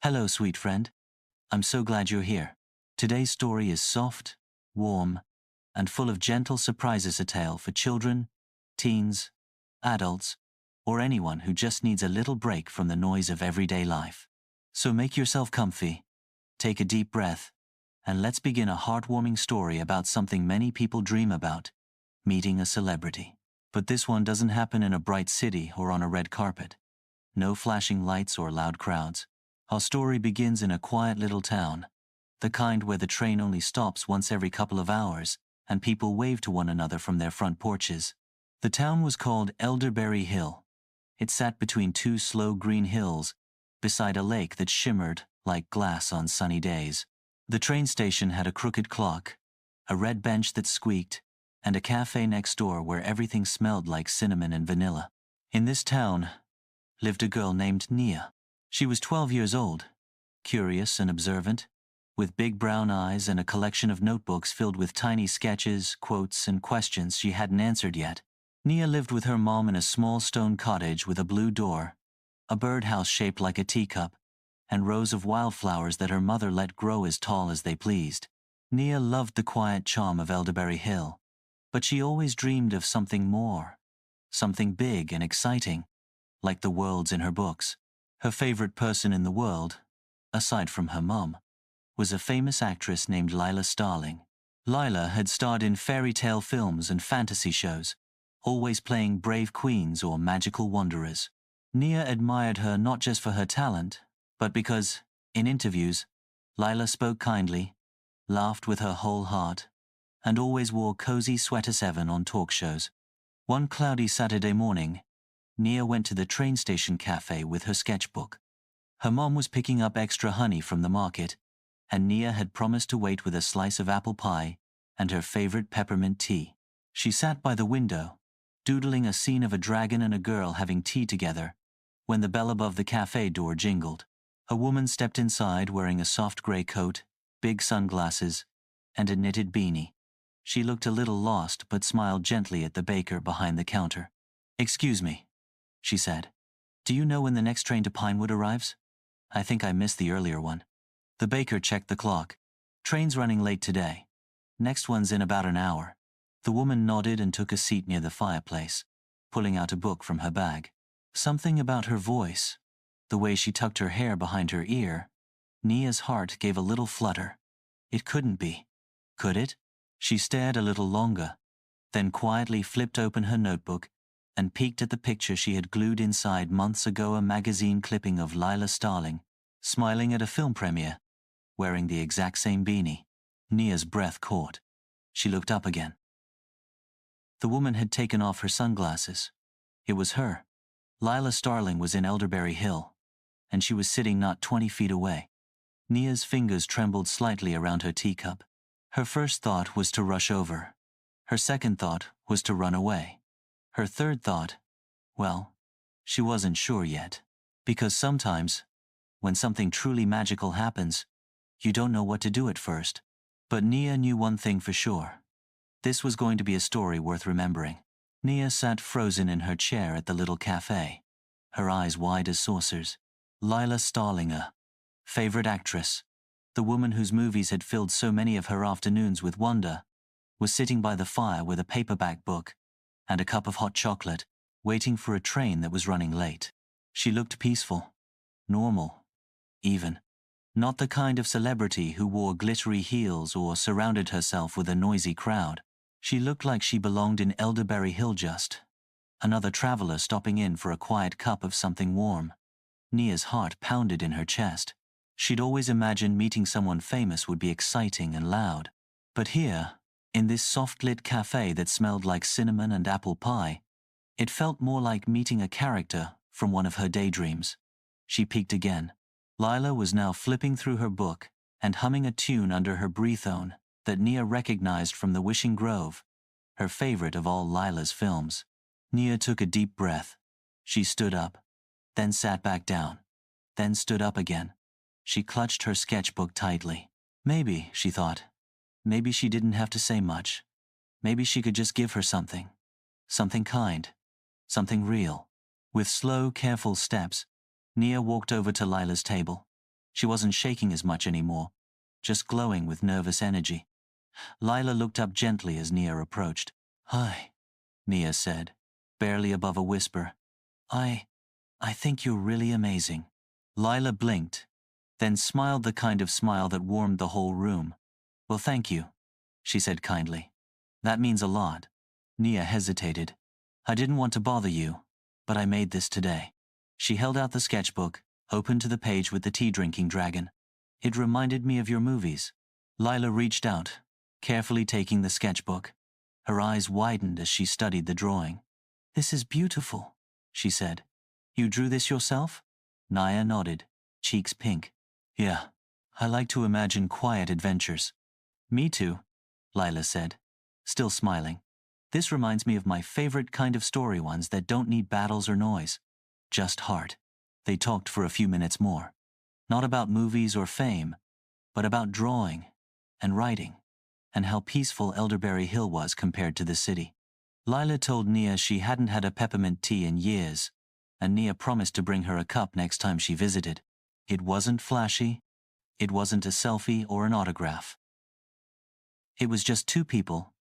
Hello, sweet friend. I'm so glad you're here. Today's story is soft, warm, and full of gentle surprises, a tale for children, teens, adults, or anyone who just needs a little break from the noise of everyday life. So make yourself comfy, take a deep breath, and let's begin a heartwarming story about something many people dream about: meeting a celebrity. But this one doesn't happen in a bright city or on a red carpet. No flashing lights or loud crowds. Our story begins in a quiet little town, the kind where the train only stops once every couple of hours, and people wave to one another from their front porches. The town was called Elderberry Hill. It sat between two slow green hills, beside a lake that shimmered like glass on sunny days. The train station had a crooked clock, a red bench that squeaked, and a cafe next door where everything smelled like cinnamon and vanilla. In this town lived a girl named Nia. She was 12 years old, curious and observant, with big brown eyes and a collection of notebooks filled with tiny sketches, quotes, and questions she hadn't answered yet. Nia lived with her mom in a small stone cottage with a blue door, a birdhouse shaped like a teacup, and rows of wildflowers that her mother let grow as tall as they pleased. Nia loved the quiet charm of Elderberry Hill, but she always dreamed of something more, something big and exciting, like the worlds in her books. Her favorite person in the world, aside from her mom, was a famous actress named Lila Starling. Lila had starred in fairy tale films and fantasy shows, always playing brave queens or magical wanderers. Nia admired her not just for her talent, but because, in interviews, Lila spoke kindly, laughed with her whole heart, and always wore cozy sweater 7 on talk shows. One cloudy Saturday morning, Nia went to the train station cafe with her sketchbook. Her mom was picking up extra honey from the market, and Nia had promised to wait with a slice of apple pie and her favorite peppermint tea. She sat by the window, doodling a scene of a dragon and a girl having tea together, when the bell above the cafe door jingled. A woman stepped inside wearing a soft gray coat, big sunglasses, and a knitted beanie. She looked a little lost but smiled gently at the baker behind the counter. "Excuse me," she said. "Do you know when the next train to Pinewood arrives? I think I missed the earlier one." The baker checked the clock. "Train's running late today. Next one's in about an hour." The woman nodded and took a seat near the fireplace, pulling out a book from her bag. Something about her voice, the way she tucked her hair behind her ear, Nia's heart gave a little flutter. It couldn't be. Could it? She stared a little longer, then quietly flipped open her notebook and peeked at the picture she had glued inside months ago, a magazine clipping of Lila Starling, smiling at a film premiere, wearing the exact same beanie. Nia's breath caught. She looked up again. The woman had taken off her sunglasses. It was her. Lila Starling was in Elderberry Hill, and she was sitting not 20 feet away. Nia's fingers trembled slightly around her teacup. Her first thought was to rush over. Her second thought was to run away. Her third thought, well, she wasn't sure yet. Because sometimes, when something truly magical happens, you don't know what to do at first. But Nia knew one thing for sure. This was going to be a story worth remembering. Nia sat frozen in her chair at the little cafe, her eyes wide as saucers. Lila Starling, favorite actress, the woman whose movies had filled so many of her afternoons with wonder, was sitting by the fire with a paperback book and a cup of hot chocolate, waiting for a train that was running late. She looked peaceful, normal, even. Not the kind of celebrity who wore glittery heels or surrounded herself with a noisy crowd. She looked like she belonged in Elderberry Hill, just another traveler stopping in for a quiet cup of something warm. Nia's heart pounded in her chest. She'd always imagined meeting someone famous would be exciting and loud. But here, in this soft-lit cafe that smelled like cinnamon and apple pie, it felt more like meeting a character from one of her daydreams. She peeked again. Lila was now flipping through her book and humming a tune under her breathone that Nia recognized from The Wishing Grove, her favorite of all Lila's films. Nia took a deep breath. She stood up, then sat back down, then stood up again. She clutched her sketchbook tightly. Maybe, she thought, maybe she didn't have to say much. Maybe she could just give her something. Something kind. Something real. With slow, careful steps, Nia walked over to Lila's table. She wasn't shaking as much anymore, just glowing with nervous energy. Lila looked up gently as Nia approached. "Hi," Nia said, barely above a whisper. I think you're really amazing." Lila blinked, then smiled the kind of smile that warmed the whole room. "Well, thank you," she said kindly. "That means a lot." Nia hesitated. "I didn't want to bother you, but I made this today." She held out the sketchbook, open to the page with the tea-drinking dragon. "It reminded me of your movies." Lila reached out, carefully taking the sketchbook. Her eyes widened as she studied the drawing. "This is beautiful," she said. "You drew this yourself?" Nia nodded, cheeks pink. "Yeah, I like to imagine quiet adventures." "Me too," Lila said, still smiling. "This reminds me of my favorite kind of story, ones that don't need battles or noise. Just heart." They talked for a few minutes more. Not about movies or fame, but about drawing and writing, and how peaceful Elderberry Hill was compared to the city. Lila told Nia she hadn't had a peppermint tea in years, and Nia promised to bring her a cup next time she visited. It wasn't flashy. It wasn't a selfie or an autograph. It was just two people,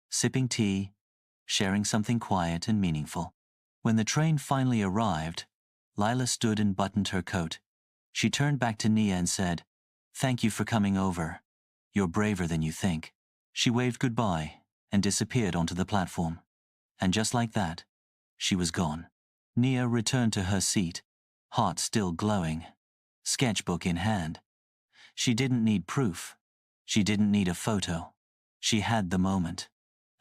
sipping tea, sharing something quiet and meaningful. When the train finally arrived, Lila stood and buttoned her coat. She turned back to Nia and said, "Thank you for coming over. You're braver than you think." She waved goodbye and disappeared onto the platform. And just like that, she was gone. Nia returned to her seat, heart still glowing, sketchbook in hand. She didn't need proof. She didn't need a photo. She had the moment.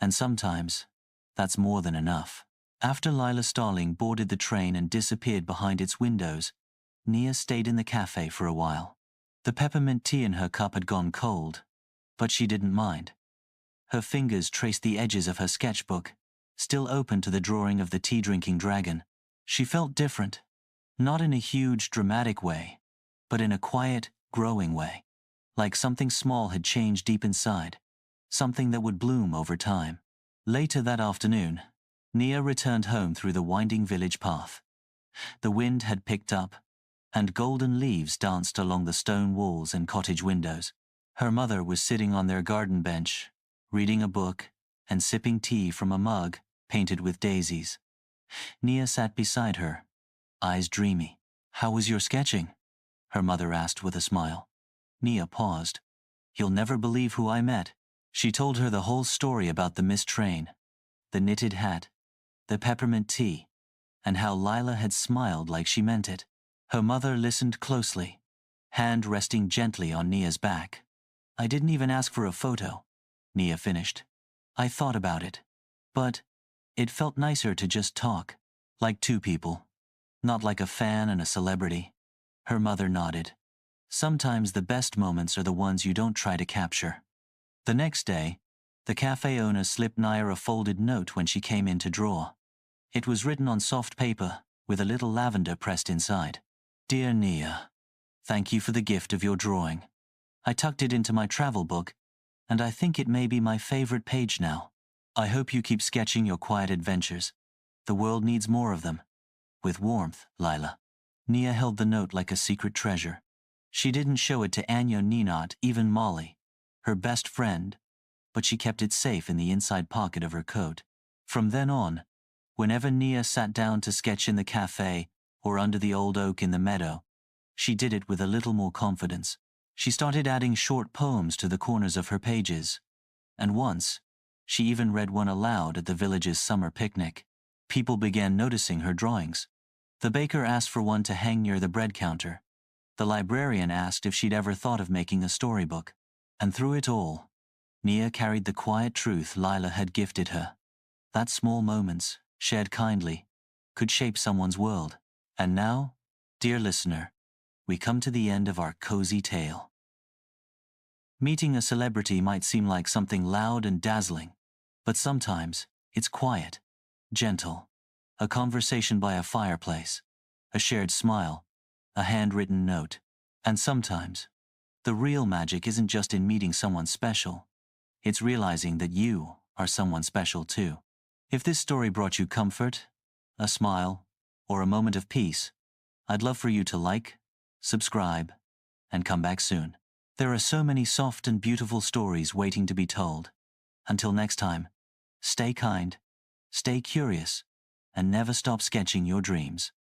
And sometimes, that's more than enough. After Lila Starling boarded the train and disappeared behind its windows, Nia stayed in the cafe for a while. The peppermint tea in her cup had gone cold, but she didn't mind. Her fingers traced the edges of her sketchbook, still open to the drawing of the tea-drinking dragon. She felt different, not in a huge, dramatic way, but in a quiet, growing way. Like something small had changed deep inside, something that would bloom over time. Later that afternoon, Nia returned home through the winding village path. The wind had picked up, and golden leaves danced along the stone walls and cottage windows. Her mother was sitting on their garden bench, reading a book and sipping tea from a mug painted with daisies. Nia sat beside her, eyes dreamy. "How was your sketching?" her mother asked with a smile. Nia paused. "You'll never believe who I met." She told her the whole story about the missed train, the knitted hat, the peppermint tea, and how Lila had smiled like she meant it. Her mother listened closely, hand resting gently on Nia's back. "I didn't even ask for a photo," Nia finished. "I thought about it, but it felt nicer to just talk, like two people, not like a fan and a celebrity." Her mother nodded. "Sometimes the best moments are the ones you don't try to capture." The next day, the cafe owner slipped Nia a folded note when she came in to draw. It was written on soft paper, with a little lavender pressed inside. "Dear Nia, thank you for the gift of your drawing. I tucked it into my travel book, and I think it may be my favorite page now. I hope you keep sketching your quiet adventures. The world needs more of them. With warmth, Lila." Nia held the note like a secret treasure. She didn't show it to Anya, Ninot, even Molly, her best friend, but she kept it safe in the inside pocket of her coat. From then on, whenever Nia sat down to sketch in the cafe or under the old oak in the meadow, she did it with a little more confidence. She started adding short poems to the corners of her pages, and once, she even read one aloud at the village's summer picnic. People began noticing her drawings. The baker asked for one to hang near the bread counter. The librarian asked if she'd ever thought of making a storybook. And through it all, Nia carried the quiet truth Lila had gifted her. That small moments, shared kindly, could shape someone's world. And now, dear listener, we come to the end of our cozy tale. Meeting a celebrity might seem like something loud and dazzling, but sometimes it's quiet, gentle, a conversation by a fireplace, a shared smile, a handwritten note. And sometimes, the real magic isn't just in meeting someone special, it's realizing that you are someone special too. If this story brought you comfort, a smile, or a moment of peace, I'd love for you to like, subscribe, and come back soon. There are so many soft and beautiful stories waiting to be told. Until next time, stay kind, stay curious, and never stop sketching your dreams.